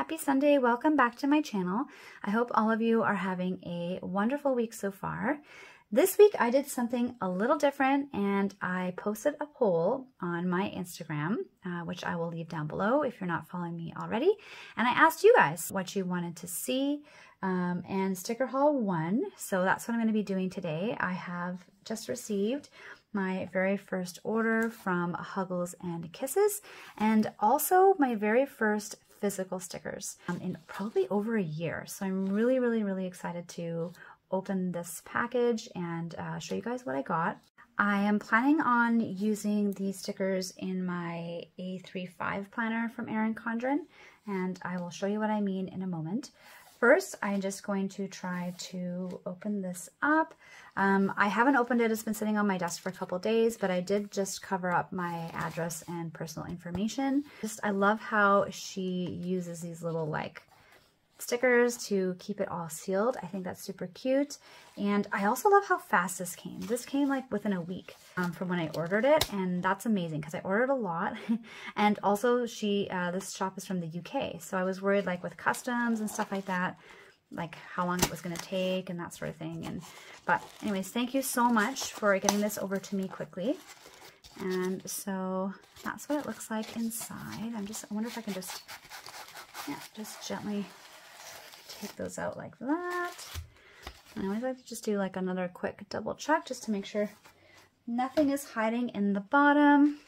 Happy Sunday. Welcome back to my channel. I hope all of you are having a wonderful week so far. This week I did something a little different and I posted a poll on my Instagram, which I will leave down below if you're not following me already. And I asked you guys what you wanted to see, and sticker haul won. So that's what I'm going to be doing today. I have just received my very first order from Huggles and Kisses, and also my very first physical stickers in probably over a year. So I'm really excited to open this package and show you guys what I got. I am planning on using these stickers in my A35 planner from Erin Condren, and I will show you what I mean in a moment. First, I'm just going to try to open this up. I haven't opened it. It's been sitting on my desk for a couple days, but I did just cover up my address and personal information. I love how she uses these little like stickers to keep it all sealed. I think that's super cute. And I also love how fast this came. This came like within a week from when I ordered it, and that's amazing because I ordered a lot. And also this shop is from the UK, so I was worried like with customs and stuff like that, like how long it was going to take and that sort of thing. But anyways, thank you so much for getting this over to me quickly. And so that's what it looks like inside. I wonder if I can just gently take those out like that. I always like to just do like another quick double check just to make sure nothing is hiding in the bottom.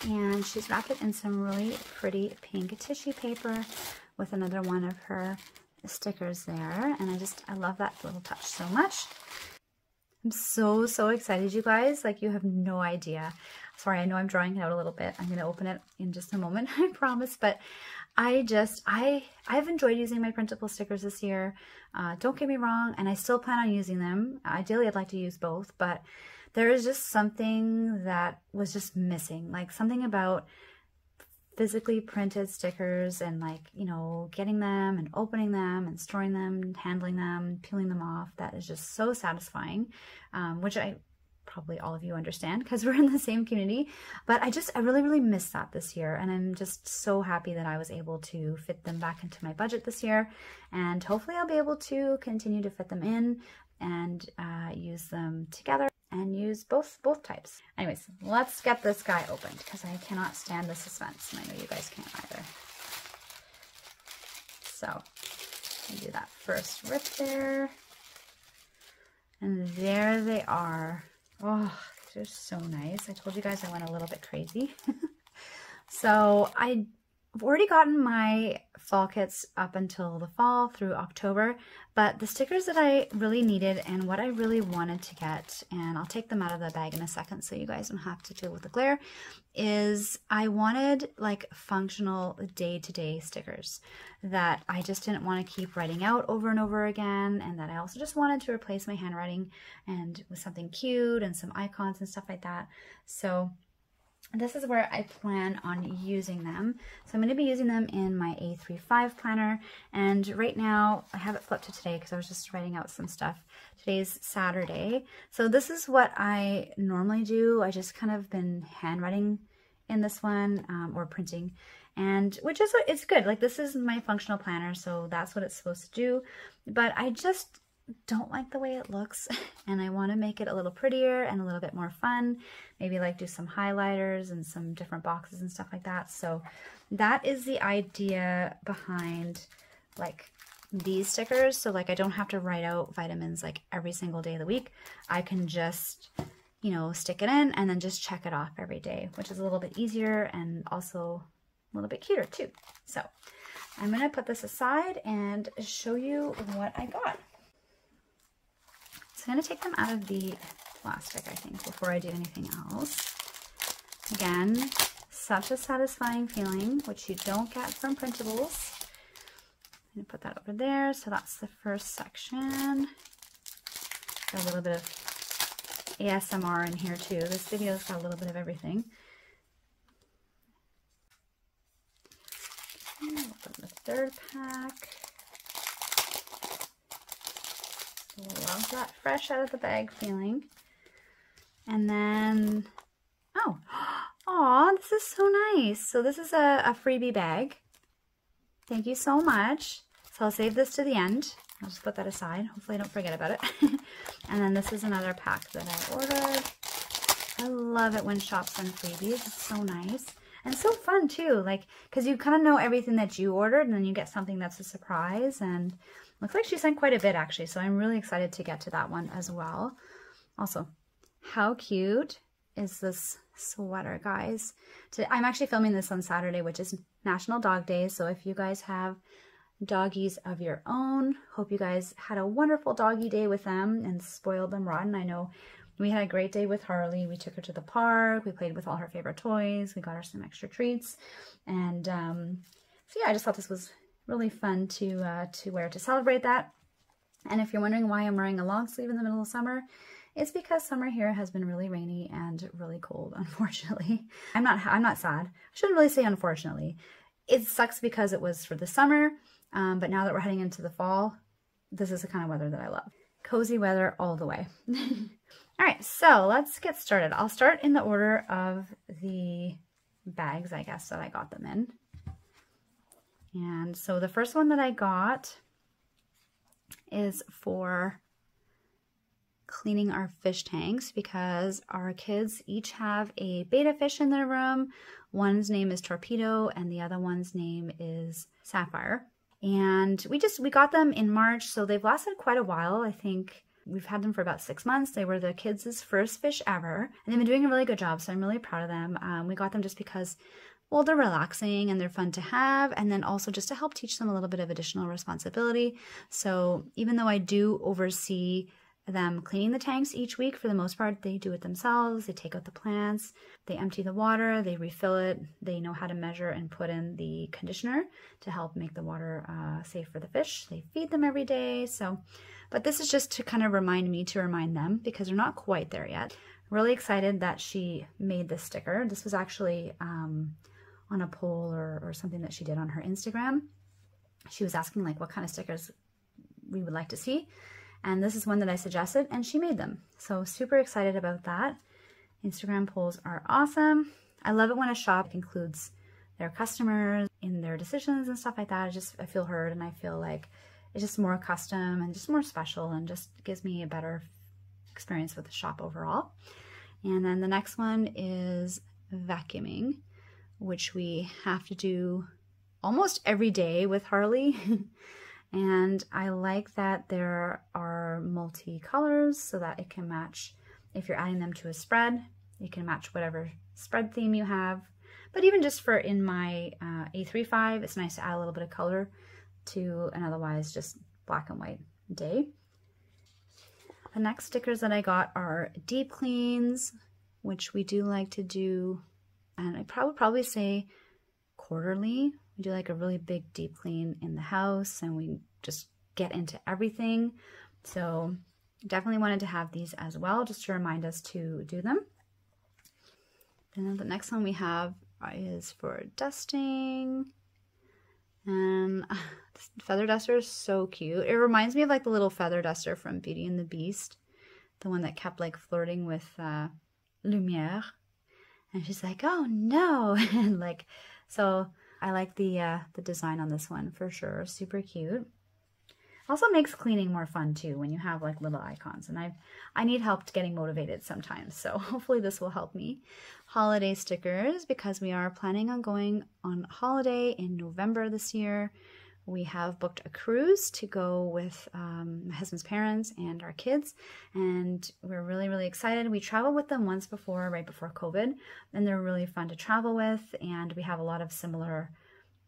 And she's wrapped it in some really pretty pink tissue paper with another one of her stickers there. And I love that little touch so much. I'm so excited, you guys. Like, you have no idea. Sorry, I know I'm drawing it out a little bit. I'm going to open it in just a moment, I promise. But I've enjoyed using my printable stickers this year. Don't get me wrong, and I still plan on using them. Ideally, I'd like to use both, but there is just something that was just missing. Like something about physically printed stickers and like, you know, getting them and opening them and storing them, handling them, peeling them off. That is just so satisfying, which probably all of you understand because we're in the same community. But I really missed that this year, and I'm just so happy that I was able to fit them back into my budget this year, and hopefully I'll be able to continue to fit them in and use them together and use both types. Anyways, let's get this guy opened because I cannot stand the suspense, and I know you guys can't either. So do that first rip there, and there they are. Oh, they're so nice. I told you guys I went a little bit crazy. So I've already gotten my fall kits up until the fall through October, but the stickers that I really needed and what I really wanted to get, and I'll take them out of the bag in a second so you guys don't have to deal with the glare, is I wanted like functional day-to-day stickers that I just didn't want to keep writing out over and over again, and that I also just wanted to replace my handwriting and with something cute and some icons and stuff like that. So this is where I plan on using them. So I'm going to be using them in my A35 planner, and right now I have it flipped to today because I was just writing out some stuff. Today's Saturday. So this is what I normally do. I just kind of been handwriting in this one, or printing, and it's good. Like, this is my functional planner, so that's what it's supposed to do, but I just don't like the way it looks, and I want to make it a little prettier and a little bit more fun. Maybe like do some highlighters and some different boxes and stuff like that. So that is the idea behind like these stickers. So like, I don't have to write out vitamins like every single day of the week. I can just, you know, stick it in and then just check it off every day, which is a little bit easier and also a little bit cuter too. So I'm going to put this aside and show you what I got. So I'm going to take them out of the plastic, I think, before I do anything else. Again, such a satisfying feeling, which you don't get from printables. I'm going to put that over there. So that's the first section. Got a little bit of ASMR in here too. This video's got a little bit of everything. Okay, open the third pack. Love that fresh out of the bag feeling. And then, oh, this is so nice. So this is a freebie bag. Thank you so much. So I'll save this to the end. I'll just put that aside. Hopefully I don't forget about it. And then this is another pack that I ordered. I love it when shops send freebies. It's so nice. And so fun too, like, because you kind of know everything that you ordered and then you get something that's a surprise. And looks like she sent quite a bit actually, so I'm really excited to get to that one as well. Also, how cute is this sweater, guys? I'm actually filming this on Saturday, which is National Dog Day, so if you guys have doggies of your own, hope you guys had a wonderful doggy day with them and spoiled them rotten. I know we had a great day with Harley. We took her to the park. We played with all her favorite toys. We got her some extra treats. And so yeah, I just thought this was really fun to wear to celebrate that. And if you're wondering why I'm wearing a long sleeve in the middle of summer, it's because summer here has been really rainy and really cold, unfortunately. I'm not sad. I shouldn't really say unfortunately. It sucks because it was for the summer, but now that we're heading into the fall, this is the kind of weather that I love. Cozy weather all the way. All right, so let's get started. I'll start in the order of the bags, I guess, that I got them in. And so the first one that I got is for cleaning our fish tanks because our kids each have a betta fish in their room. One's name is Torpedo and the other one's name is Sapphire. And we got them in March, so they've lasted quite a while. I think we've had them for about 6 months. They were the kids' first fish ever, and they've been doing a really good job, so I'm really proud of them. We got them just because, well, they're relaxing and they're fun to have, and then also just to help teach them a little bit of additional responsibility. So even though I do oversee them cleaning the tanks each week, for the most part, they do it themselves. They take out the plants, they empty the water, they refill it, they know how to measure and put in the conditioner to help make the water safe for the fish. They feed them every day. So, but this is just to kind of remind me to remind them because they're not quite there yet. Really excited that she made this sticker. This was actually on a poll or something that she did on her Instagram. She was asking like what kind of stickers we would like to see. And this is one that I suggested, and she made them. So super excited about that. Instagram polls are awesome. I love it when a shop includes their customers in their decisions and stuff like that. I feel heard, and I feel like it's just more custom and just more special and just gives me a better experience with the shop overall. And then the next one is vacuuming, which we have to do almost every day with Harley. And I like that there are multi-colors so that it can match. If you're adding them to a spread, it can match whatever spread theme you have. But even just for in my A35, it's nice to add a little bit of color to an otherwise just black and white day. The next stickers that I got are deep cleans, which we do like to do, and I probably say quarterly. We do like a really big deep clean in the house and we just get into everything. So definitely wanted to have these as well, just to remind us to do them. Then the next one we have is for dusting. And this feather duster is so cute. It reminds me of like the little feather duster from Beauty and the Beast. The one that kept like flirting with Lumiere. And she's like, oh no. And like, so I like the design on this one for sure. Super cute. Also makes cleaning more fun too when you have like little icons. And I need help getting motivated sometimes. So hopefully this will help me. Holiday stickers, because we are planning on going on holiday in November this year. We have booked a cruise to go with my husband's parents and our kids, and we're really, really excited. We traveled with them once before, right before COVID, and they're really fun to travel with, and we have a lot of similar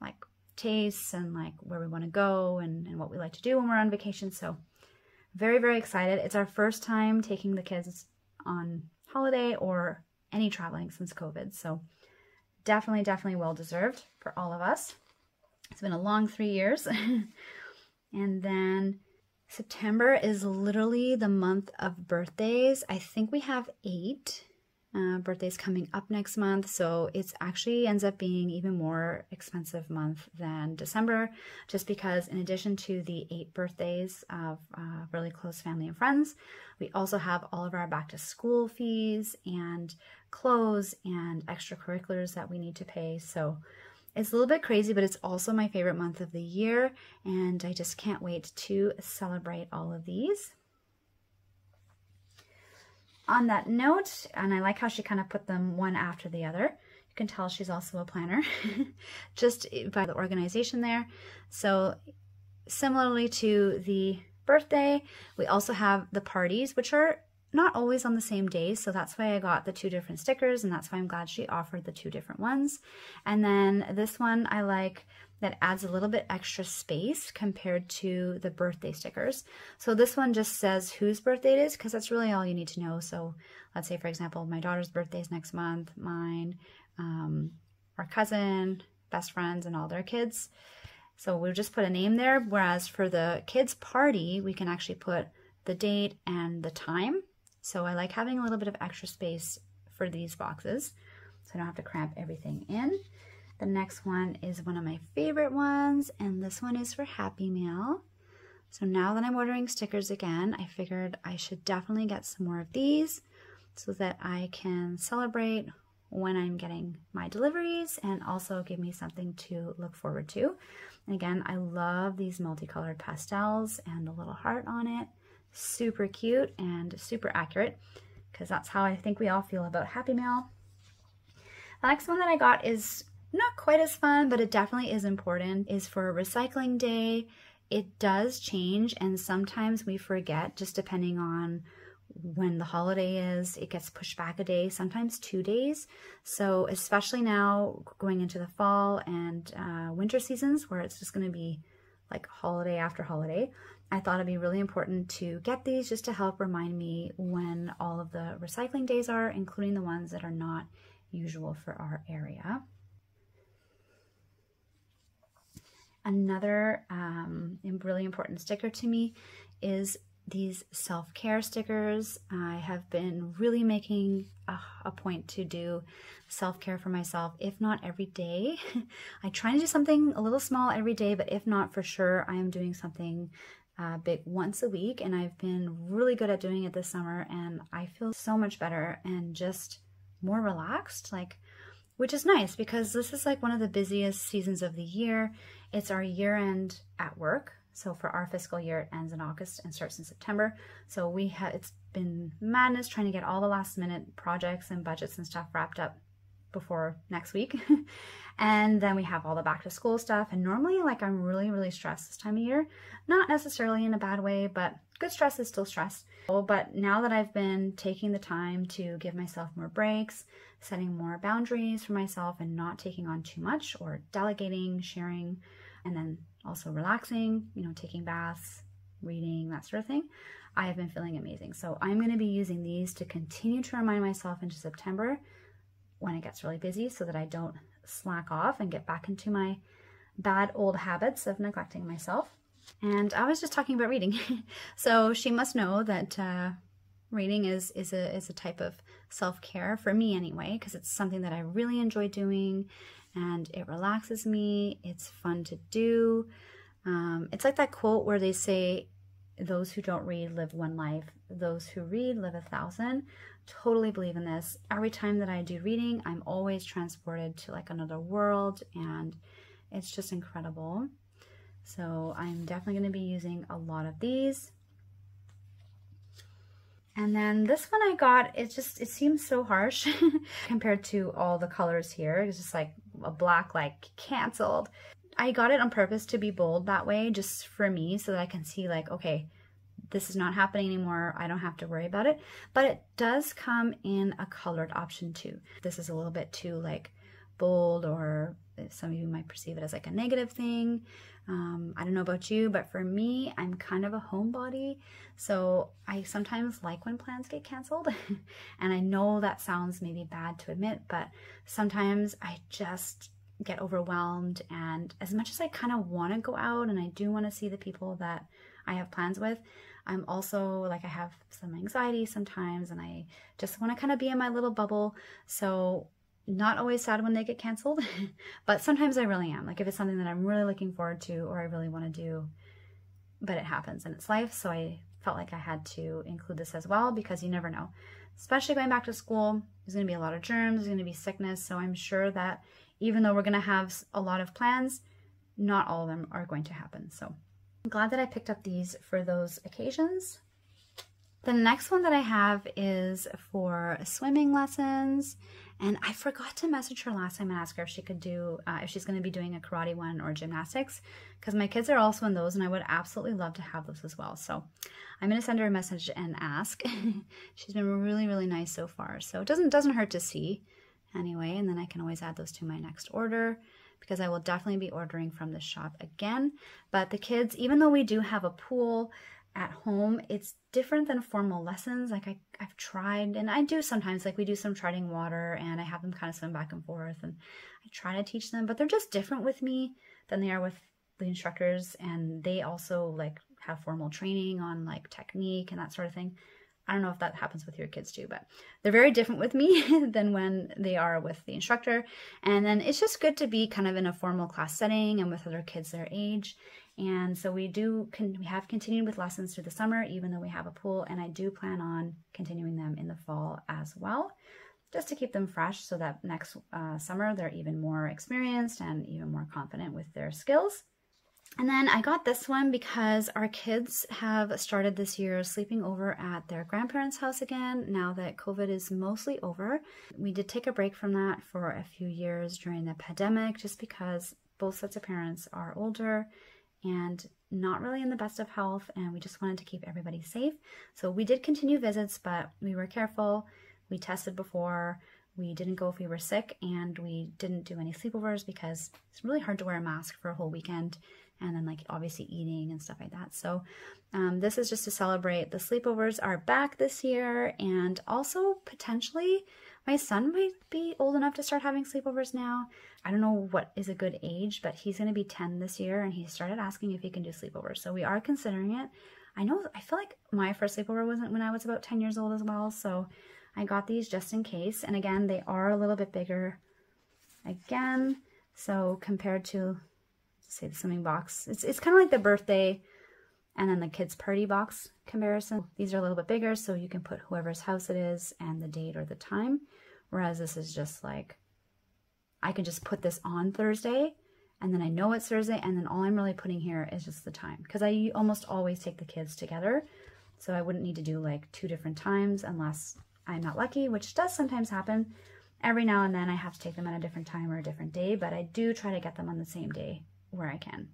like tastes and like where we want to go and what we like to do when we're on vacation. So very, very excited. It's our first time taking the kids on holiday or any traveling since COVID, so definitely, definitely well deserved for all of us. It's been a long 3 years. And then September is literally the month of birthdays. I think we have 8 birthdays coming up next month. So it's actually ends up being even more expensive month than December, just because in addition to the 8 birthdays of really close family and friends, we also have all of our back to school fees and clothes and extracurriculars that we need to pay. So It's a little bit crazy, but it's also my favorite month of the year, and I just can't wait to celebrate all of these. On that note, and I like how she kind of put them one after the other. You can tell she's also a planner, just by the organization there. So similarly to the birthday, we also have the parties, which are not always on the same day, so that's why I got the 2 different stickers, and that's why I'm glad she offered the 2 different ones. And then this one I like that adds a little bit extra space compared to the birthday stickers. So this one just says whose birthday it is, because that's really all you need to know. So let's say, for example, my daughter's birthday is next month, mine, our cousin, best friends, and all their kids. So we'll just put a name there, whereas for the kids' party, we can actually put the date and the time. So I like having a little bit of extra space for these boxes, so I don't have to cramp everything in. The next one is one of my favorite ones, and this one is for Happy Mail. So now that I'm ordering stickers again, I figured I should definitely get some more of these so that I can celebrate when I'm getting my deliveries and also give me something to look forward to. And again, I love these multicolored pastels and the little heart on it. Super cute and super accurate, because that's how I think we all feel about Happy Mail. The next one that I got is not quite as fun, but it definitely is important, is for Recycling Day. It does change, and sometimes we forget, just depending on when the holiday is. It gets pushed back a day, sometimes 2 days. So especially now going into the fall and winter seasons, where it's just going to be like holiday after holiday, I thought it'd be really important to get these just to help remind me when all of the recycling days are, including the ones that are not usual for our area. Another really important sticker to me is these self-care stickers. I have been really making a point to do self-care for myself, if not every day. I try to do something a little small every day, but if not, for sure, I am doing something big once a week, and I've been really good at doing it this summer, and I feel so much better and just more relaxed, which is nice because this is like one of the busiest seasons of the year. It's our year end at work. So for our fiscal year, it ends in August and starts in September. So it's been madness trying to get all the last minute projects and budgets and stuff wrapped up before next week. And then we have all the back to school stuff. And normally, I'm really, really stressed this time of year. Not necessarily in a bad way, but good stress is still stress. But now that I've been taking the time to give myself more breaks, setting more boundaries for myself and not taking on too much, or delegating, sharing, and then also relaxing, taking baths, reading, that sort of thing, I have been feeling amazing. So I'm going to be using these to continue to remind myself into September when it gets really busy, so that I don't slack off and get back into my bad old habits of neglecting myself. And I was just talking about reading. So she must know that reading is a type of self-care for me anyway, because it's something that I really enjoy doing and it relaxes me. It's fun to do. It's like that quote where they say, those who don't read live one life, those who read live 1,000. Totally believe in this. Every time that I do reading, I'm always transported to another world, and it's just incredible. So I'm definitely going to be using a lot of these. And then this one I got, it seems so harsh compared to all the colors here. It's just like a black, canceled. I got it on purpose to be bold that way, just for me, so that I can see okay, this is not happening anymore. I don't have to worry about it. But it does come in a colored option too. This is a little bit too bold, or some of you might perceive it as a negative thing. I don't know about you, but for me, I'm kind of a homebody. So I sometimes like when plans get canceled. And I know that sounds maybe bad to admit, but sometimes I just get overwhelmed. And as much as I kind of want to go out and I do want to see the people that I have plans with, I'm also I have some anxiety sometimes, and I just want to kind of be in my little bubble. So not always sad when they get canceled, but sometimes I really am. If it's something that I'm really looking forward to or I really want to do, but it happens and it's life. So I felt like I had to include this as well, because you never know. Especially going back to school, there's going to be a lot of germs, there's going to be sickness. So I'm sure that even though we're going to have a lot of plans, not all of them are going to happen. So I'm glad that I picked up these for those occasions. The next one that I have is for swimming lessons, and I forgot to message her last time and ask her if she could do, if she's going to be doing a karate one or gymnastics, because my kids are also in those and I would absolutely love to have those as well. So I'm going to send her a message and ask. She's been really, really nice so far. So it doesn't hurt to see anyway, and then I can always add those to my next order, because I will definitely be ordering from this shop again. But the kids, even though we do have a pool at home, it's different than formal lessons. Like I've tried, and I do sometimes, like we do some treading water and I have them kind of swim back and forth and I try to teach them, but they're just different with me than they are with the instructors. And they also like have formal training on like technique and that sort of thing. I don't know if that happens with your kids too, but they're very different with me than when they are with the instructor. And then it's just good to be kind of in a formal class setting and with other kids their age. And so we have continued with lessons through the summer, even though we have a pool, and I do plan on continuing them in the fall as well, just to keep them fresh so that next summer they're even more experienced and even more confident with their skills. And then I got this one because our kids have started this year sleeping over at their grandparents' house again, now that COVID is mostly over. We did take a break from that for a few years during the pandemic, just because both sets of parents are older and not really in the best of health, and we just wanted to keep everybody safe. So we did continue visits, but we were careful. We tested before. We didn't go if we were sick, and we didn't do any sleepovers because it's really hard to wear a mask for a whole weekend, and then like obviously eating and stuff like that. So this is just to celebrate the sleepovers are back this year, and also potentially my son might be old enough to start having sleepovers now. I don't know what is a good age, but he's going to be 10 this year, and he started asking if he can do sleepovers. So we are considering it. I feel like my first sleepover wasn't when I was about 10 years old as well. So I got these just in case. And again, they are a little bit bigger again. So compared to, say, the swimming box, it's kind of like the birthday and then the kids' party box comparison. These are a little bit bigger, so you can put whoever's house it is and the date or the time. Whereas this is just like, I can just put this on Thursday, and then I know it's Thursday, and then all I'm really putting here is just the time. Because I almost always take the kids together, so I wouldn't need to do like 2 different times unless I'm not lucky, which does sometimes happen. Every now and then I have to take them at a different time or a different day, but I do try to get them on the same day where I can.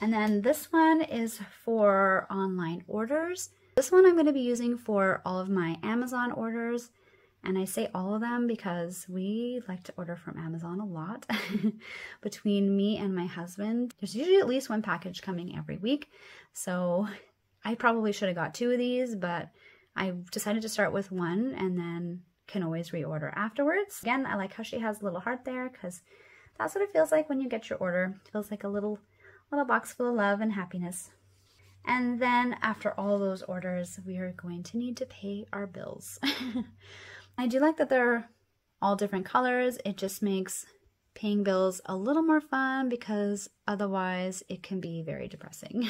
And then this one is for online orders. This one I'm going to be using for all of my Amazon orders. And I say all of them because we like to order from Amazon a lot. Between me and my husband, there's usually at least 1 package coming every week. So I probably should have got 2 of these, but I decided to start with 1 and then can always reorder afterwards. Again, I like how she has a little heart there, because that's what it feels like when you get your order. It feels like a little box full of love and happiness. And then after all those orders, we are going to need to pay our bills. I do like that they're all different colors. It just makes paying bills a little more fun, because otherwise it can be very depressing.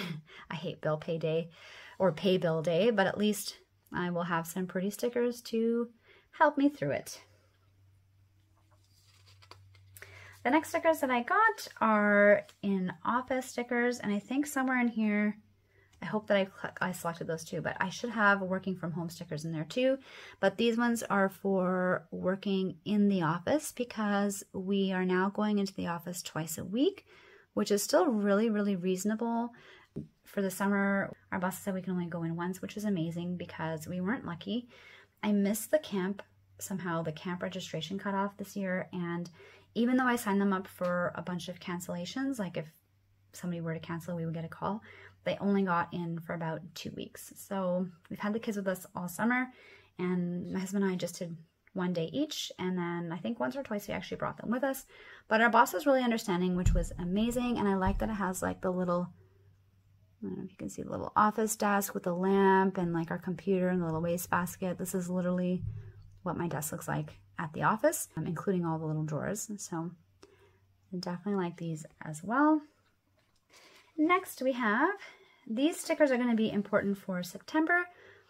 I hate bill pay day or pay bill day, but at least I will have some pretty stickers to help me through it. The next stickers that I got are in office stickers, and I think somewhere in here, I hope that I selected those too, but I should have working from home stickers in there too. But these ones are for working in the office, because we are now going into the office twice a week, which is still really, really reasonable. For the summer, our boss said we can only go in once, which is amazing because we weren't lucky. I missed the camp. Somehow the camp registration cut off this year, and even though I signed them up for a bunch of cancellations, like if somebody were to cancel, we would get a call, they only got in for about 2 weeks. So we've had the kids with us all summer, and my husband and I just did 1 day each, and then I think once or twice we actually brought them with us. But our boss was really understanding, which was amazing, and I like that it has like the little, I don't know if you can see, the little office desk with the lamp and like our computer and the little wastebasket. This is literally what my desk looks like at the office, including all the little drawers. So I definitely like these as well. Next we have, these stickers are going to be important for September,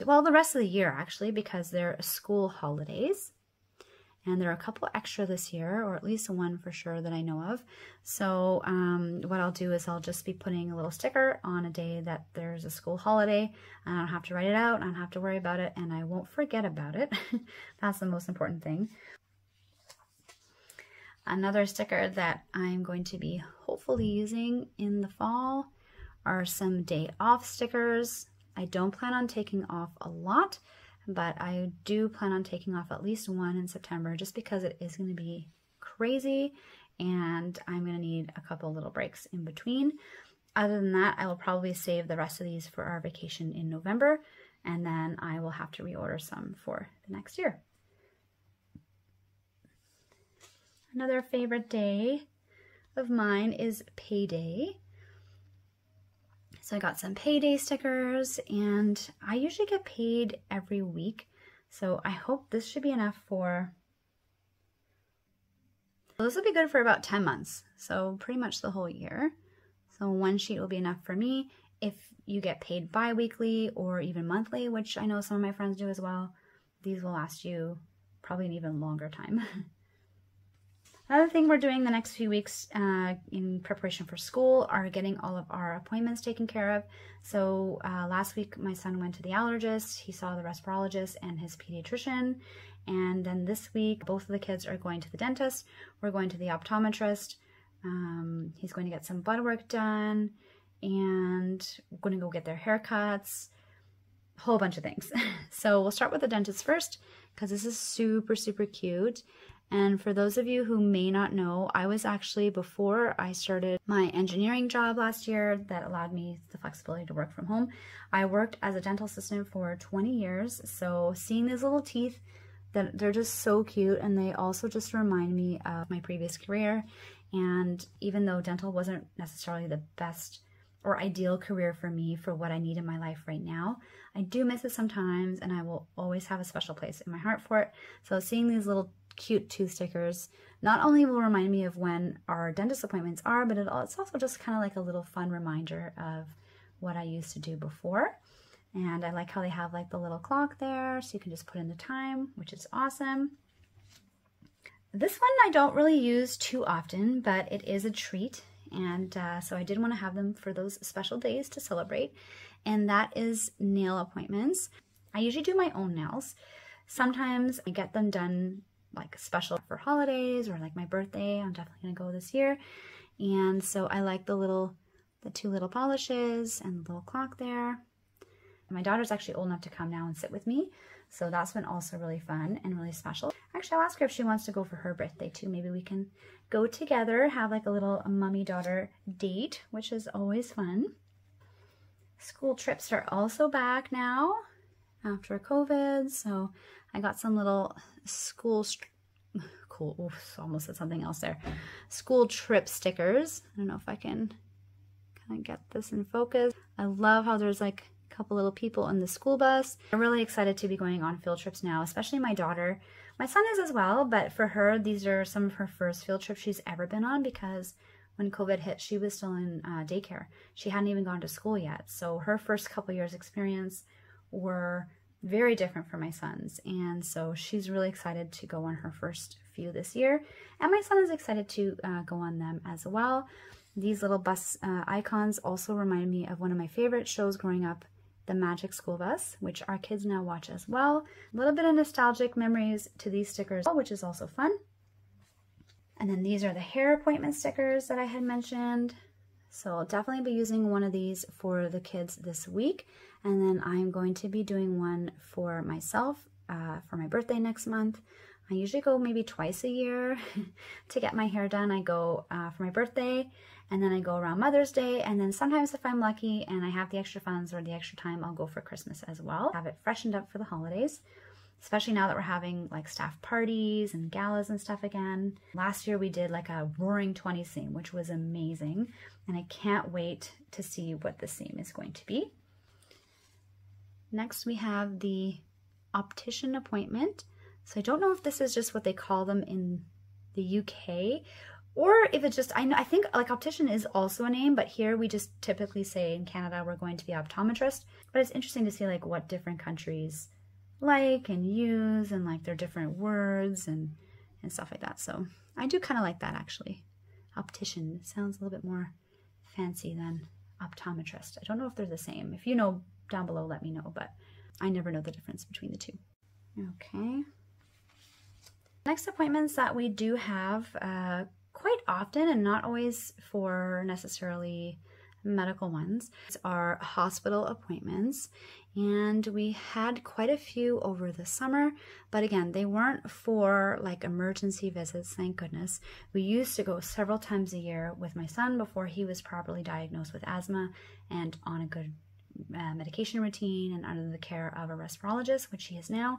well, the rest of the year actually, because they're school holidays. and there are a couple extra this year, or at least one for sure that I know of. So what I'll do is I'll just be putting a little sticker on a day that there's a school holiday. I don't have to write it out, I don't have to worry about it, and I won't forget about it. That's the most important thing. Another sticker that I'm going to be hopefully using in the fall are some day off stickers. I don't plan on taking off a lot, but I do plan on taking off at least one in September just because it is going to be crazy and I'm going to need a couple little breaks in between. Other than that, I will probably save the rest of these for our vacation in November, and then I will have to reorder some for the next year. Another favorite day of mine is payday. So I got some payday stickers, and I usually get paid every week. So I hope this should be enough for, well, this will be good for about 10 months. So pretty much the whole year. So one sheet will be enough for me. If you get paid bi-weekly or even monthly, which I know some of my friends do as well, these will last you probably an even longer time. Another thing we're doing the next few weeks in preparation for school are getting all of our appointments taken care of. So last week my son went to the allergist, he saw the respirologist and his pediatrician. And then this week both of the kids are going to the dentist. We're going to the optometrist. He's going to get some blood work done, and we're going to go get their haircuts, a whole bunch of things. So we'll start with the dentist first because this is super, super cute. And for those of you who may not know, I was actually, before I started my engineering job last year that allowed me the flexibility to work from home, I worked as a dental assistant for 20 years. So seeing these little teeth, that they're just so cute, and they also just remind me of my previous career. And even though dental wasn't necessarily the best or ideal career for me for what I need in my life right now, I do miss it sometimes, and I will always have a special place in my heart for it. So seeing these little cute tooth stickers not only will remind me of when our dentist appointments are, but it's also just kind of like a little fun reminder of what I used to do before. And I like how they have like the little clock there, so you can just put in the time, which is awesome. This one I don't really use too often, but it is a treat. And so I did want to have them for those special days to celebrate. And that is nail appointments. I usually do my own nails. Sometimes I get them done like special for holidays or like my birthday. I'm definitely going to go this year. And so I like the two little polishes and the little clock there. My daughter's actually old enough to come now and sit with me. So that's been also really fun and really special. Actually, I'll ask her if she wants to go for her birthday too. Maybe we can go together, have like a little mommy-daughter date, which is always fun. School trips are also back now after COVID. So I got some little school, almost said something else there. School trip stickers. I don't know if I can kind of get this in focus. I love how there's like couple little people in the school bus. I'm really excited to be going on field trips now, especially my daughter. My son is as well, but for her, these are some of her first field trips she's ever been on, because when COVID hit, she was still in daycare. She hadn't even gone to school yet. So her first couple years experience were very different from my son's. And so she's really excited to go on her first few this year. And my son is excited to go on them as well. These little bus icons also remind me of one of my favorite shows growing up, The Magic School Bus, which our kids now watch as well. A little bit of nostalgic memories to these stickers, which is also fun. And then these are the hair appointment stickers that I had mentioned. So I'll definitely be using one of these for the kids this week. And then I'm going to be doing one for myself for my birthday next month. I usually go maybe twice a year to get my hair done. I go for my birthday, and then I go around Mother's Day, and then sometimes if I'm lucky and I have the extra funds or the extra time, I'll go for Christmas as well. Have it freshened up for the holidays, especially now that we're having like staff parties and galas and stuff again. Last year we did like a Roaring 20s theme, which was amazing, and I can't wait to see what this theme is going to be. Next we have the optician appointment. So I don't know if this is just what they call them in the UK, or if it's just, I think like optician is also a name, but here we just typically say in Canada we're going to the optometrist. But it's interesting to see like what different countries like and use, and like their different words and and stuff like that. So I do kind of like that actually. Optician sounds a little bit more fancy than optometrist. I don't know if they're the same. If you know down below, let me know, but I never know the difference between the two. Okay. Next appointments that we do have quite often, and not always for necessarily medical ones, are hospital appointments. And we had quite a few over the summer, but again, they weren't for like emergency visits, thank goodness. We used to go several times a year with my son before he was properly diagnosed with asthma and on a good medication routine and under the care of a respirologist, which he is now,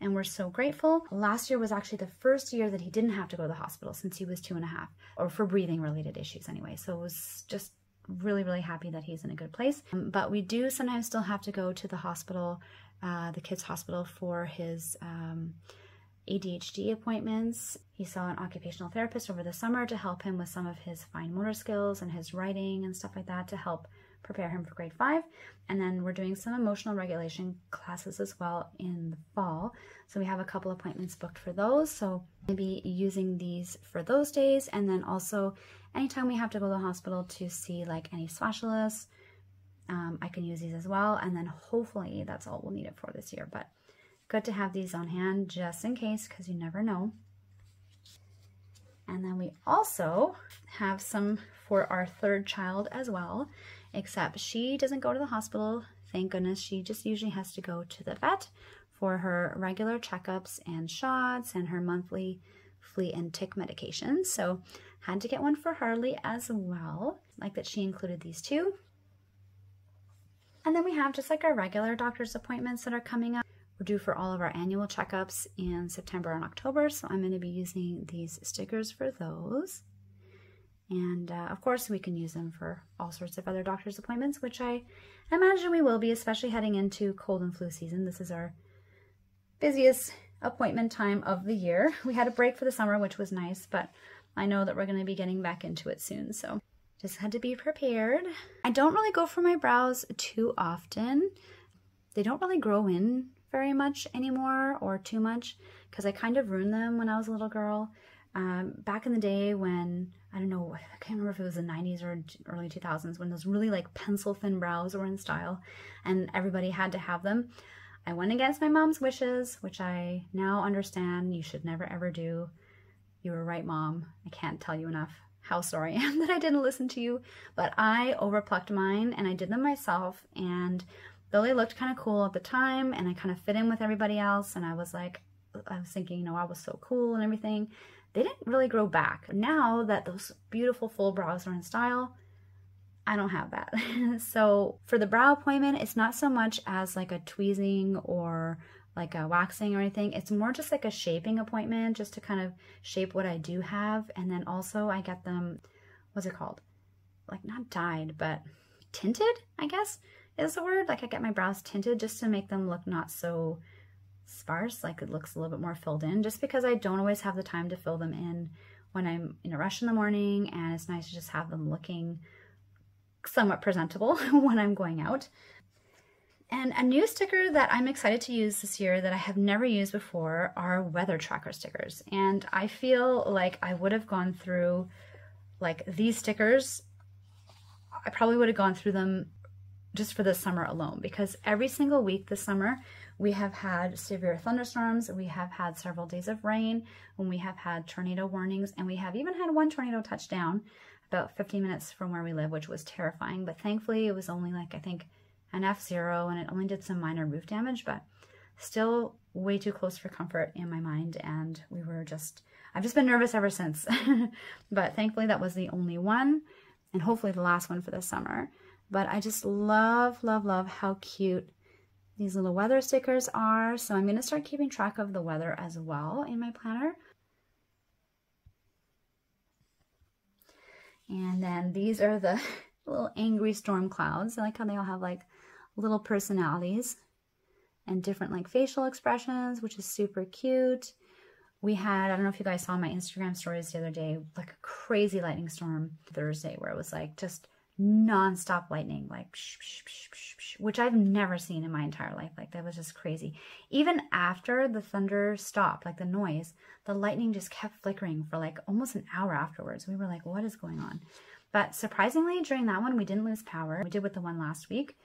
and we're so grateful. Last year was actually the first year that he didn't have to go to the hospital since he was 2.5, or for breathing related issues anyway. So it was just really, really happy that he's in a good place. But we do sometimes still have to go to the hospital, the kids' hospital, for his ADHD appointments. He saw an occupational therapist over the summer to help him with some of his fine motor skills and his writing and stuff like that to help prepare him for grade 5. And then we're doing some emotional regulation classes as well in the fall. So we have a couple appointments booked for those. So maybe using these for those days. And then also anytime we have to go to the hospital to see like any specialists, I can use these as well. And then hopefully that's all we'll need it for this year. But good to have these on hand just in case, because you never know. And then we also have some for our third child as well, except she doesn't go to the hospital, thank goodness. She just usually has to go to the vet for her regular checkups and shots and her monthly flea and tick medication. So had to get one for Harley as well, like that she included these two. And then we have just like our regular doctor's appointments that are coming up. We're due for all of our annual checkups in September and October, so I'm going to be using these stickers for those. And of course, we can use them for all sorts of other doctor's appointments, which I imagine we will be, especially heading into cold and flu season. This is our busiest appointment time of the year. We had a break for the summer, which was nice, but I know that we're going to be getting back into it soon, so just had to be prepared. I don't really go for my brows too often. They don't really grow in very much anymore, or too much, because I kind of ruined them when I was a little girl. Back in the day when, I don't know, I can't remember if it was the 90s or early 2000s, when those really like pencil thin brows were in style and everybody had to have them. I went against my mom's wishes, which I now understand you should never ever do. You were right, Mom. I can't tell you enough how sorry I am that I didn't listen to you, but I overplucked mine and I did them myself, and though they looked kind of cool at the time and I kind of fit in with everybody else, and I was thinking, you know, I was so cool and everything, they didn't really grow back. Now that those beautiful full brows are in style, I don't have that. So for the brow appointment, it's not so much as like a tweezing or like a waxing or anything. It's more just like a shaping appointment, just to kind of shape what I do have. And then also I get them, what's it called? Like not dyed, but tinted, I guess is the word. Like I get my brows tinted just to make them look not so sparse, like it looks a little bit more filled in, just because I don't always have the time to fill them in when I'm in a rush in the morning, and it's nice to just have them looking somewhat presentable when I'm going out. And a new sticker that I'm excited to use this year that I have never used before are weather tracker stickers. And I feel like I would have gone through like these stickers, I probably would have gone through them just for the summer alone, because every single week this summer we have had severe thunderstorms, we have had several days of rain, when we have had tornado warnings, and we have even had one tornado touch down about 15 minutes from where we live, which was terrifying. But thankfully it was only like, I think, an F0, and it only did some minor roof damage, but still way too close for comfort in my mind. And I've just been nervous ever since. But thankfully that was the only one, and hopefully the last one for the summer. But I just love, love, love how cute these little weather stickers are. So I'm going to start keeping track of the weather as well in my planner. And then these are the little angry storm clouds. I like how they all have like little personalities and different like facial expressions, which is super cute. We had, I don't know if you guys saw my Instagram stories the other day, like a crazy lightning storm Thursday where it was like just non-stop lightning, like psh, psh, psh, psh, psh, which I've never seen in my entire life. Like that was just crazy. Even after the thunder stopped, like the noise, the lightning just kept flickering for like almost an hour afterwards. We were like, what is going on? But surprisingly, during that one, we didn't lose power. We did with the one last week,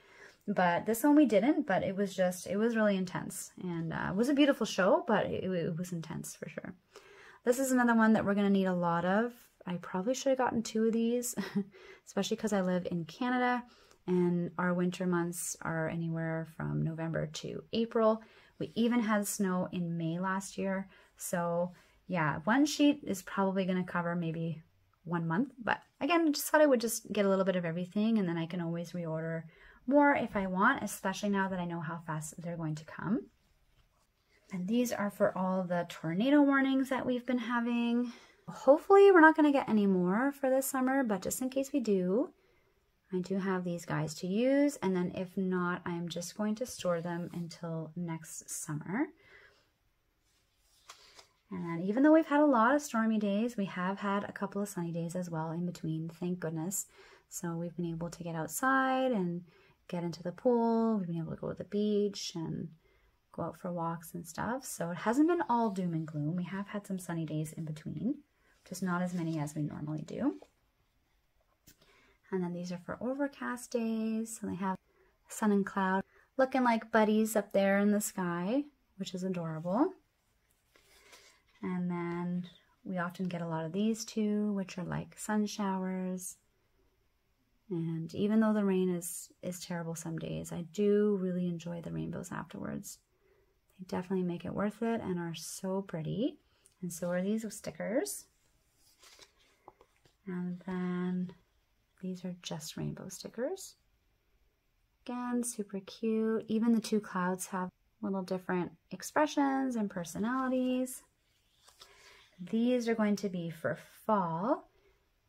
but this one we didn't, but it was really intense. And it was a beautiful show, but it was intense for sure. This is another one that we're going to need a lot of. I probably should have gotten 2 of these, especially because I live in Canada and our winter months are anywhere from November to April. We even had snow in May last year. So yeah, 1 sheet is probably going to cover maybe 1 month. But again, I just thought I would just get a little bit of everything, and then I can always reorder more if I want, especially now that I know how fast they're going to come. And these are for all the tornado warnings that we've been having. Hopefully we're not going to get any more for this summer, but just in case we do, I do have these guys to use. And then if not, I'm just going to store them until next summer. And then even though we've had a lot of stormy days, we have had a couple of sunny days as well in between, thank goodness. So we've been able to get outside and get into the pool. We've been able to go to the beach and go out for walks and stuff. So it hasn't been all doom and gloom. We have had some sunny days in between, just not as many as we normally do. And then these are for overcast days. So they have sun and cloud looking like buddies up there in the sky, which is adorable. And then we often get a lot of these too, which are like sun showers. And even though the rain is terrible some days, I do really enjoy the rainbows afterwards. They definitely make it worth it and are so pretty. And so are these with stickers. And then these are just rainbow stickers. Again, super cute. Even the 2 clouds have little different expressions and personalities. These are going to be for fall.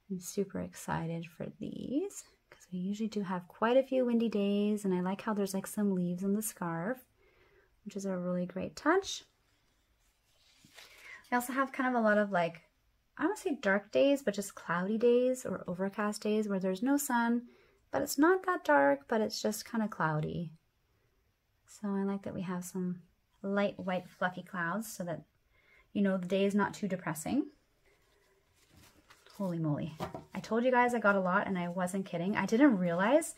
I'm super excited for these because we usually do have quite a few windy days, and I like how there's like some leaves on the scarf, which is a really great touch. I also have kind of a lot of like, I don't want to say dark days, but just cloudy days or overcast days where there's no sun, but it's not that dark, but it's just kind of cloudy. So I like that we have some light white fluffy clouds so that, you know, the day is not too depressing. Holy moly. I told you guys I got a lot and I wasn't kidding. I didn't realize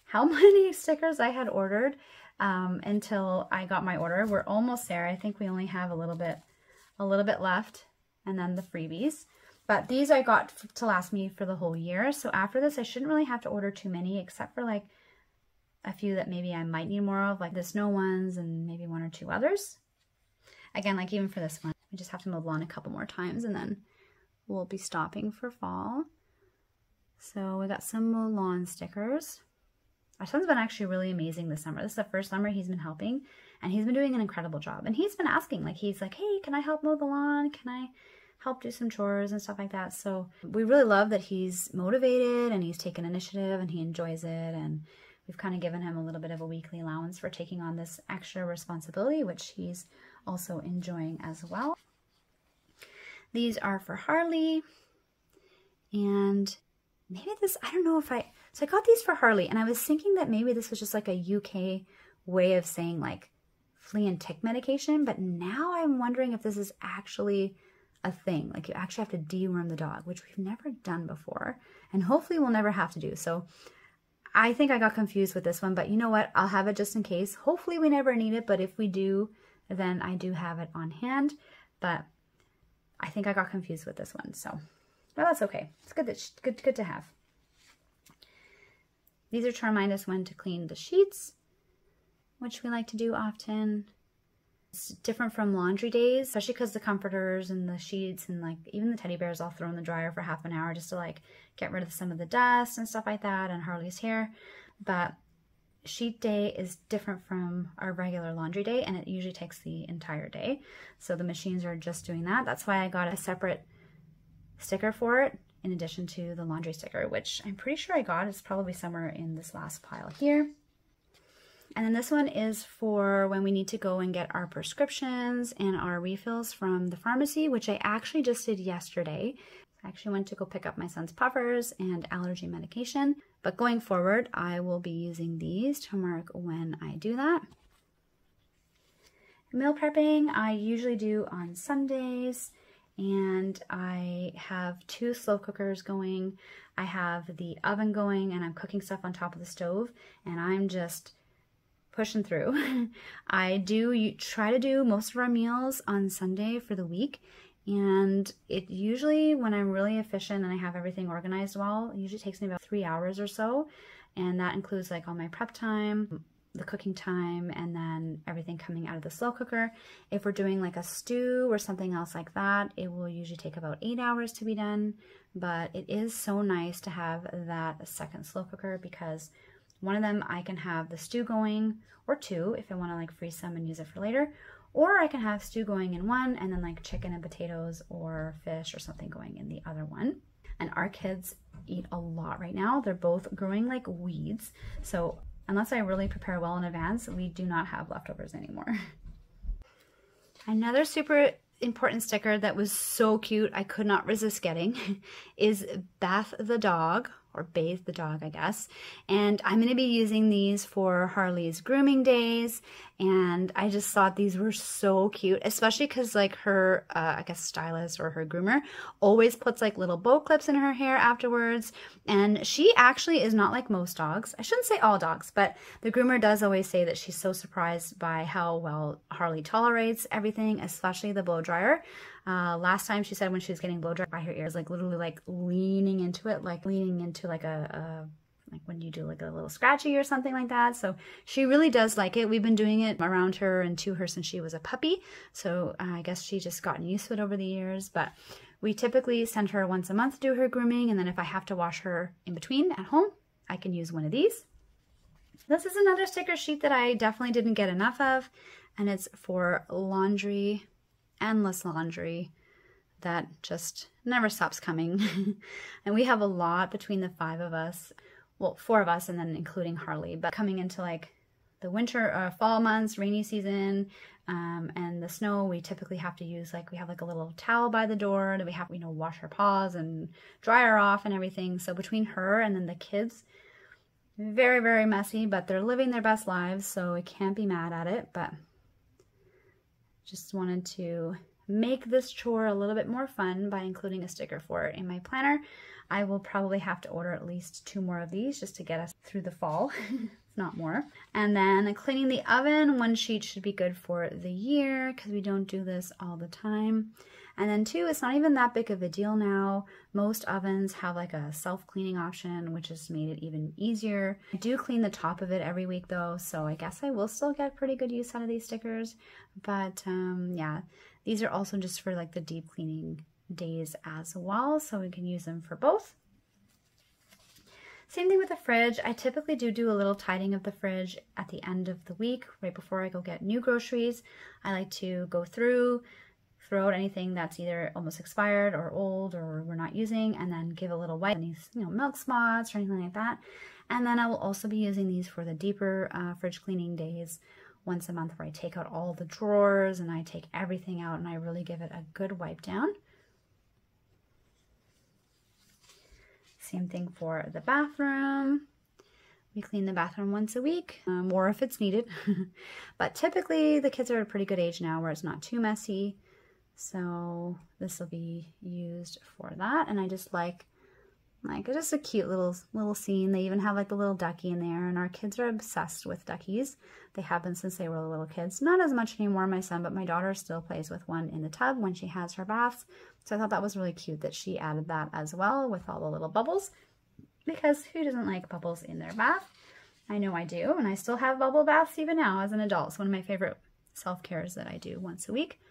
how many stickers I had ordered until I got my order. We're almost there. I think we only have a little bit left, and then the freebies. But these I got to last me for the whole year. So after this, I shouldn't really have to order too many, except for like a few that maybe I might need more of, like the snow ones and maybe 1 or 2 others. Again, like even for this one, we just have to mow the lawn a couple more times and then we'll be stopping for fall. So we got some mow lawn stickers. Our son's been actually really amazing this summer. This is the first summer he's been helping, and he's been doing an incredible job. And he's been asking, like, he's like, hey, can I help mow the lawn? Can I help do some chores and stuff like that? So we really love that he's motivated and he's taken initiative and he enjoys it. And we've kind of given him a little bit of a weekly allowance for taking on this extra responsibility, which he's also enjoying as well. These are for Harley, and maybe this, I don't know if so I got these for Harley, and I was thinking that maybe this was just like a UK way of saying like flea and tick medication, but now I'm wondering if this is actually a thing. Like you actually have to deworm the dog, which we've never done before, and hopefully we'll never have to do. So I think I got confused with this one, but you know what? I'll have it just in case. Hopefully we never need it, but if we do, then I do have it on hand. But I think I got confused with this one, so well, that's okay. It's good to have. These are to remind us when to clean the sheets, which we like to do often. It's different from laundry days, especially because the comforters and the sheets and like even the teddy bears I'll throw in the dryer for half an hour just to like get rid of some of the dust and stuff like that, and Harley's hair. But sheet day is different from our regular laundry day, and it usually takes the entire day. So the machines are just doing that. That's why I got a separate sticker for it in addition to the laundry sticker, which I'm pretty sure I got. It's probably somewhere in this last pile here. And then this one is for when we need to go and get our prescriptions and our refills from the pharmacy, which I actually just did yesterday. I actually went to go pick up my son's puffers and allergy medication, but going forward, I will be using these to mark when I do that. Meal prepping, I usually do on Sundays, and I have 2 slow cookers going. I have the oven going, and I'm cooking stuff on top of the stove, and I'm just pushing through. I do try to do most of our meals on Sunday for the week, and it usually, when I'm really efficient and I have everything organized well, it usually takes me about 3 hours or so, and that includes like all my prep time, the cooking time, and then everything coming out of the slow cooker. If we're doing like a stew or something else like that, it will usually take about 8 hours to be done, but it is so nice to have that second slow cooker, because one of them I can have the stew going, or 2 if I want to like freeze some and use it for later, or I can have stew going in one and then like chicken and potatoes or fish or something going in the other one. And our kids eat a lot right now. They're both growing like weeds, so unless I really prepare well in advance, we do not have leftovers anymore. Another super important sticker that was so cute, I could not resist getting, is Bath the dog, or Bathe the dog, I guess. And I'm going to be using these for Harley's grooming days, and I just thought these were so cute, especially because like her, I guess stylist or her groomer always puts like little bow clips in her hair afterwards, and she actually is not like most dogs. I shouldn't say all dogs, but the groomer does always say that she's so surprised by how well Harley tolerates everything, especially the blow dryer. Last time she said when she was getting blow dried by her ears, like literally like leaning into it, like leaning into like like when you do like a little scratchy or something like that. So she really does like it. We've been doing it around her and to her since she was a puppy. So I guess she just gotten used to it over the years, but we typically send her once a month to do her grooming. And then if I have to wash her in between at home, I can use one of these. This is another sticker sheet that I definitely didn't get enough of, and it's for laundry. Endless laundry that just never stops coming. And we have a lot between the 5 of us, well, 4 of us, and then including Harley. But coming into like the winter fall months, rainy season, and the snow, we typically have to use like, we have like a little towel by the door that we have, you know, wash her paws and dry her off and everything. So between her and then the kids, very, very messy, but they're living their best lives, so we can't be mad at it. But just wanted to make this chore a little bit more fun by including a sticker for it in my planner. I will probably have to order at least 2 more of these just to get us through the fall, if not more. And then cleaning the oven, 1 sheet should be good for the year because we don't do this all the time. And then 2, it's not even that big of a deal now. Most ovens have like a self-cleaning option, which has made it even easier. I do clean the top of it every week though, so I guess I will still get pretty good use out of these stickers. But yeah, these are also just for like the deep cleaning days as well, so we can use them for both. Same thing with the fridge. I typically do a little tidying of the fridge at the end of the week, right before I go get new groceries. I like to go through, throw out anything that's either almost expired or old or we're not using, and then give a little wipe, any, you know, milk spots or anything like that. And then I will also be using these for the deeper fridge cleaning days once a month, where I take out all the drawers and I take everything out and I really give it a good wipe down. Same thing for the bathroom. We clean the bathroom once a week, or if it's needed. But typically the kids are at a pretty good age now where it's not too messy. So this will be used for that. And I just like it's just a cute little scene. They even have like the little ducky in there, and our kids are obsessed with duckies. They have been since they were little kids. Not as much anymore, my son, but my daughter still plays with one in the tub when she has her baths. So I thought that was really cute that she added that as well with all the little bubbles, because who doesn't like bubbles in their bath? I know I do, and I still have bubble baths even now as an adult. It's one of my favorite self-cares that I do once a week.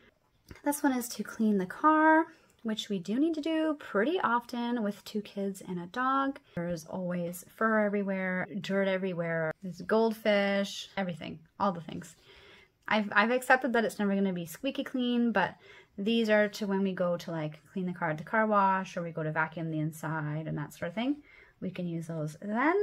This one is to clean the car, which we do need to do pretty often with 2 kids and a dog. There's always fur everywhere, dirt everywhere, there's goldfish, everything, all the things. I've accepted that it's never going to be squeaky clean, but these are to when we go to like clean the car at the car wash, or we go to vacuum the inside and that sort of thing. We can use those then.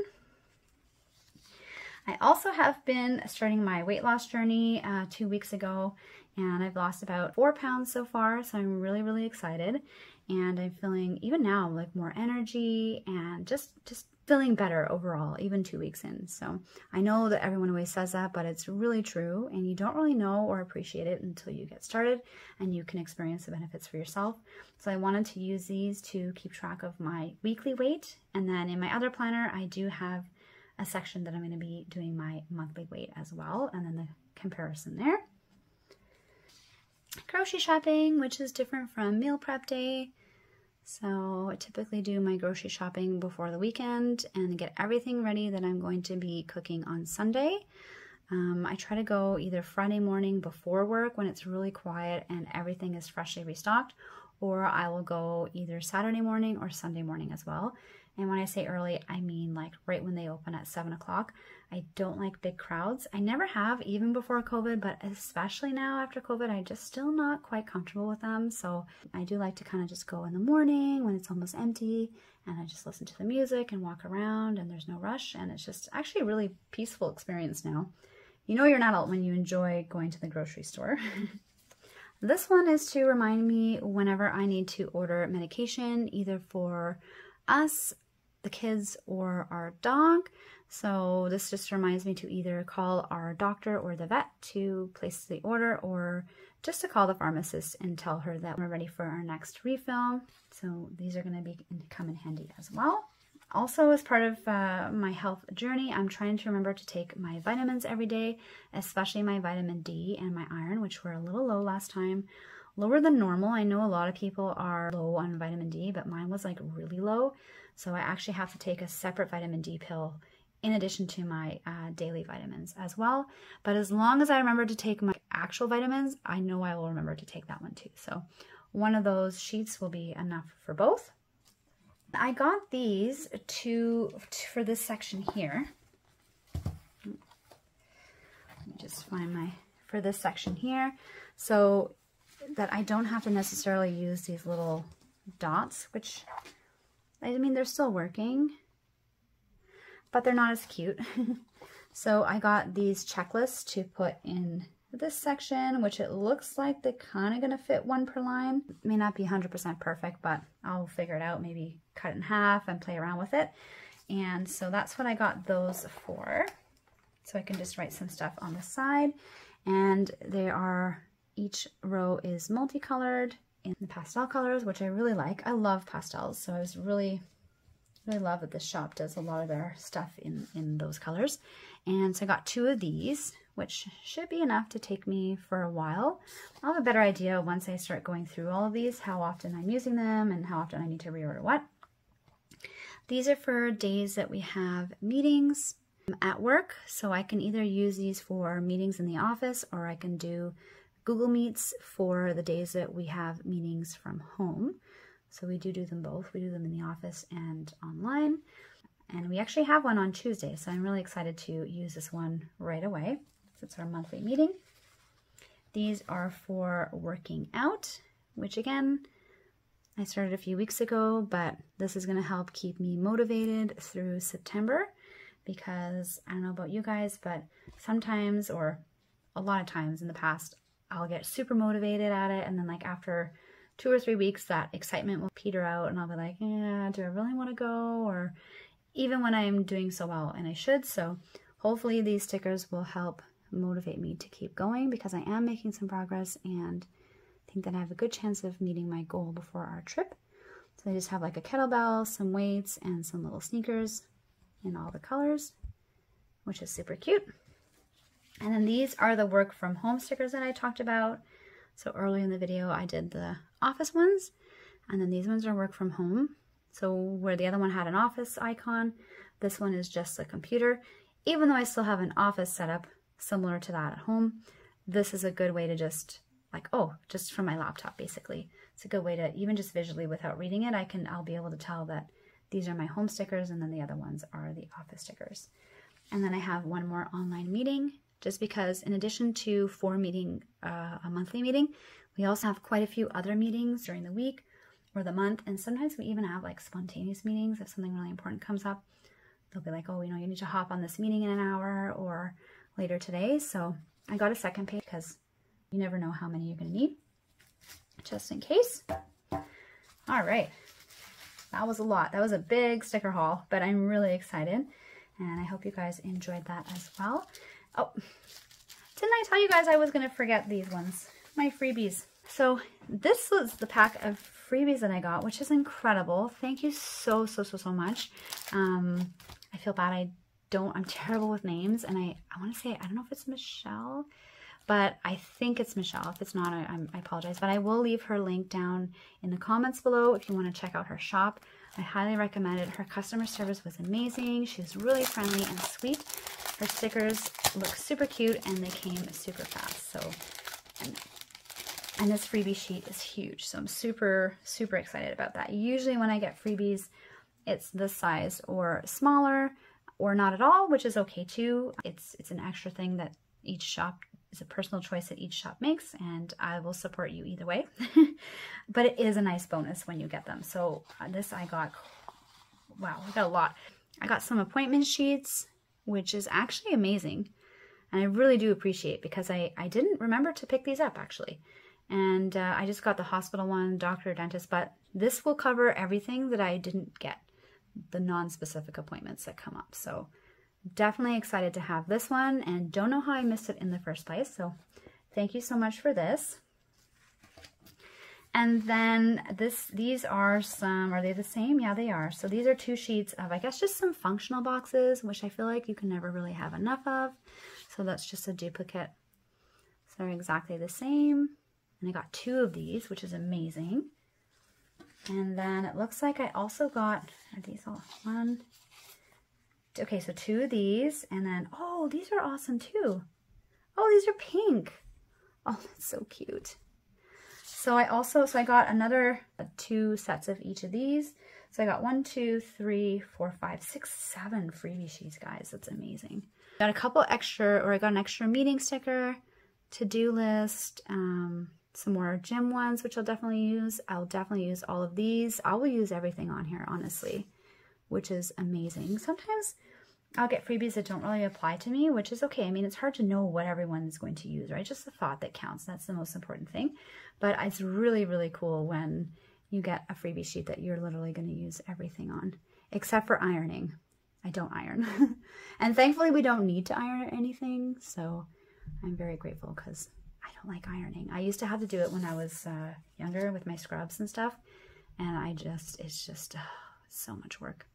I also have been starting my weight loss journey 2 weeks ago, and I've lost about 4 pounds so far, so I'm really, really excited. And I'm feeling, even now, like more energy and just feeling better overall, even 2 weeks in. So I know that everyone always says that, but it's really true, and you don't really know or appreciate it until you get started and you can experience the benefits for yourself. So I wanted to use these to keep track of my weekly weight, and then in my other planner I do have a section that I'm going to be doing my monthly weight as well, and then the comparison there. Grocery shopping, which is different from meal prep day. So I typically do my grocery shopping before the weekend and get everything ready that I'm going to be cooking on Sunday. I try to go either Friday morning before work when it's really quiet and everything is freshly restocked, or I will go either Saturday morning or Sunday morning as well. And when I say early, I mean like right when they open at 7 o'clock. I don't like big crowds. I never have, even before COVID, but especially now after COVID, I'm just still not quite comfortable with them. So I do like to kind of just go in the morning when it's almost empty, and I just listen to the music and walk around, and there's no rush, and it's just actually a really peaceful experience now. You know you're an adult when you enjoy going to the grocery store. This one is to remind me whenever I need to order medication, either for us, the kids, or our dog. So this just reminds me to either call our doctor or the vet to place the order, or just to call the pharmacist and tell her that we're ready for our next refill. So these are going to come in handy as well. Also, as part of my health journey, I'm trying to remember to take my vitamins every day, especially my vitamin D and my iron, which were a little low last time. Lower than normal. I know a lot of people are low on vitamin D, but mine was like really low. So I actually have to take a separate vitamin D pill in addition to my daily vitamins as well. But as long as I remember to take my actual vitamins, I know I will remember to take that one too. So one of those sheets will be enough for both. I got these for this section here. Let me just find for this section here, so that I don't have to necessarily use these little dots, which, I mean, they're still working, but they're not as cute. So I got these checklists to put in this section, which it looks like they're kind of going to fit one per line. It may not be 100% perfect, but I'll figure it out, maybe cut it in half and play around with it. And so that's what I got those for. So I can just write some stuff on the side, and they are, each row is multicolored in the pastel colors, which I really like. I love pastels, so I was really love that this shop does a lot of their stuff in those colors. And so I got 2 of these, which should be enough to take me for a while. I'll have a better idea once I start going through all of these, how often I'm using them and how often I need to reorder what. These are for days that we have meetings at work, so I can either use these for meetings in the office, or I can do Google Meets for the days that we have meetings from home. So we do them both. We do them in the office and online. And we actually have one on Tuesday, so I'm really excited to use this one right away. It's our monthly meeting. These are for working out, which again, I started a few weeks ago, but this is going to help keep me motivated through September, because I don't know about you guys, but sometimes, or a lot of times in the past, I'll get super motivated at it, and then like after 2 or 3 weeks, that excitement will peter out, and I'll be like, yeah, do I really want to go? Or even when I'm doing so well, and I should. So hopefully these stickers will help motivate me to keep going, because I am making some progress and think that I have a good chance of meeting my goal before our trip. So I just have like a kettlebell, some weights, and some little sneakers in all the colors, which is super cute. And then these are the work from home stickers that I talked about. So earlier in the video, I did the office ones, and then these ones are work from home. So where the other one had an office icon, this one is just a computer. Even though I still have an office setup similar to that at home, this is a good way to just like, oh, just from my laptop, basically. It's a good way to, even just visually without reading it, I'll be able to tell that these are my home stickers, and then the other ones are the office stickers. And then I have one more online meeting, just because in addition to a monthly meeting, we also have quite a few other meetings during the week or the month, and sometimes we even have like spontaneous meetings if something really important comes up. they'll be like, oh, you know, you need to hop on this meeting in an hour or later today. So I got a second page because you never know how many you're going to need, just in case. All right. That was a lot. That was a big sticker haul, but I'm really excited, and I hope you guys enjoyed that as well. Oh, didn't I tell you guys I was going to forget these ones? My freebies. So this was the pack of freebies that I got, which is incredible. Thank you so much. I feel bad. I'm terrible with names, and I want to say, I don't know if it's Michelle, but I think it's Michelle. If it's not, I apologize. But I will leave her link down in the comments below if you want to check out her shop. I highly recommend it. Her customer service was amazing. She was really friendly and sweet. Her stickers look super cute, and they came super fast. So, and this freebie sheet is huge. So I'm super excited about that. Usually when I get freebies, it's this size or smaller or not at all, which is okay too. It's an extra thing that each shop is a personal choice that each shop makes, and I will support you either way. But it is a nice bonus when you get them. So this I got, wow, I got a lot. I got some appointment sheets, which is actually amazing. And I really do appreciate, because I didn't remember to pick these up actually. And I just got the hospital one, doctor, dentist, but this will cover everything that I didn't get, the non-specific appointments that come up. So definitely excited to have this one, and don't know how I missed it in the first place. So thank you so much for this. And then these are some, are they the same? Yeah, they are. So these are 2 sheets of, I guess, just some functional boxes, which I feel like you can never really have enough of. So that's just a duplicate. So they're exactly the same. And I got 2 of these, which is amazing. And then it looks like I also got, are these all one? Okay, so 2 of these, and then, oh, these are awesome too. Oh, these are pink. Oh, that's so cute. So I got another 2 sets of each of these. So I got 1, 2, 3, 4, 5, 6, 7 freebie sheets, guys. That's amazing. Got a couple extra, or I got an extra meeting sticker, to-do list, some more gym ones, which I'll definitely use. I'll definitely use all of these. I will use everything on here, honestly, which is amazing. Sometimes I'll get freebies that don't really apply to me, which is okay. I mean, it's hard to know what everyone is going to use, right? Just the thought that counts. That's the most important thing. But it's really cool when you get a freebie sheet that you're literally going to use everything on, except for ironing. I don't iron. And thankfully, we don't need to iron anything. So I'm very grateful, because I don't like ironing. I used to have to do it when I was younger with my scrubs and stuff. And it's just so much work.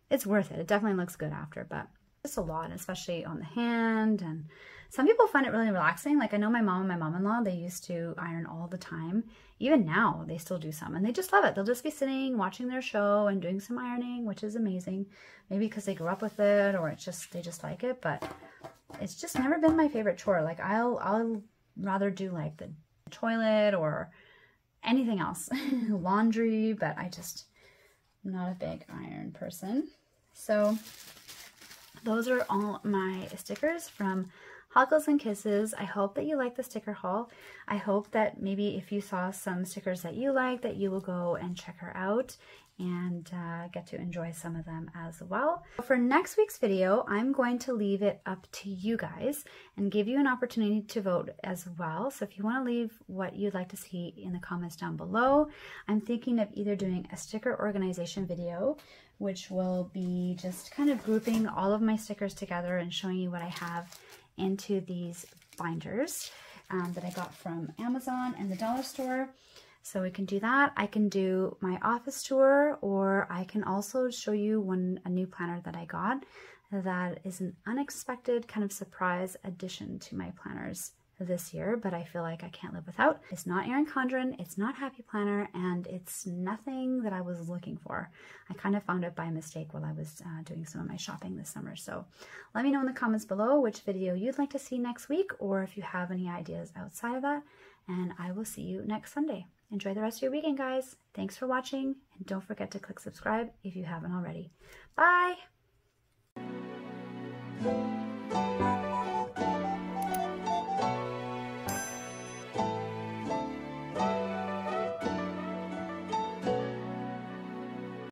It's worth it. It definitely looks good after, but just a lot, especially on the hand. And some people find it really relaxing. Like I know my mom and my mom-in-law, they used to iron all the time. Even now, they still do some, and they just love it. They'll just be sitting, watching their show and doing some ironing, which is amazing. Maybe because they grew up with it, or they just like it, but it's just never been my favorite chore. Like I'll rather do like the toilet or anything else, laundry, but I'm not a big iron person. So those are all my stickers from Huggles and Kisses. I hope that you like the sticker haul. I hope that maybe if you saw some stickers that you like, that you will go and check her out and get to enjoy some of them as well. For next week's video, I'm going to leave it up to you guys and give you an opportunity to vote as well. So if you want to leave what you'd like to see in the comments down below, I'm thinking of either doing a sticker organization video, which will be just kind of grouping all of my stickers together and showing you what I have into these binders that I got from Amazon and the dollar store. So we can do that. I can do my office tour, or I can also show you a new planner that I got that is an unexpected kind of surprise addition to my planners this year, but I feel like I can't live without. It's not Erin Condren, it's not Happy Planner, and it's nothing that I was looking for. I kind of found it by mistake while I was doing some of my shopping this summer. So let me know in the comments below which video you'd like to see next week, or if you have any ideas outside of that, and I will see you next Sunday. Enjoy the rest of your weekend, guys. Thanks for watching, and don't forget to click subscribe if you haven't already. Bye!